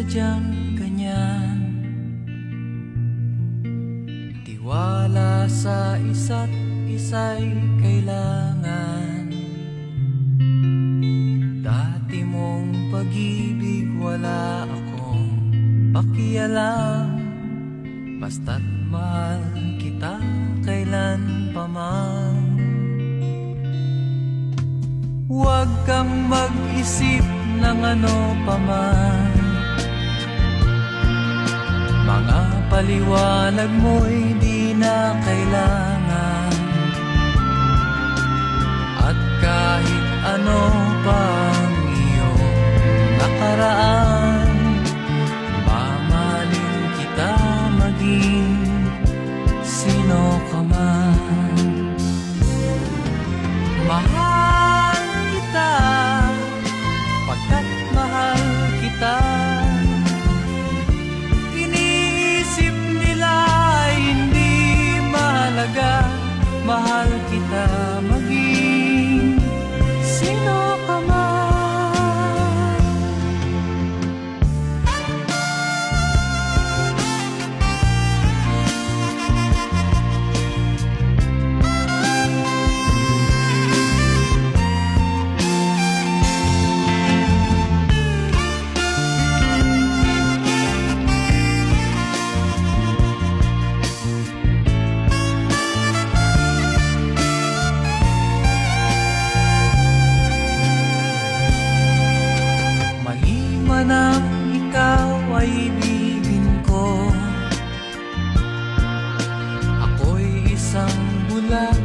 sadyang ganyan. Tiwala sa isa't isa'y kailangan. Dati mong pag-ibig wala akong pakialam, basta't mahal kita kailan pa man. Huwag kang mag-isip ng ano pa man, mga paliwanag mo'y di na kailangan. At kahit ano pang iyong nakaraan, mamahalin kita maging sino ka man. Mahal kita pagkat mahal kita. Iniisip nila hindi mahalaga, mahal kita maging sino ka man. Nang ikaw ay ibigin ko, ako'y isang bulag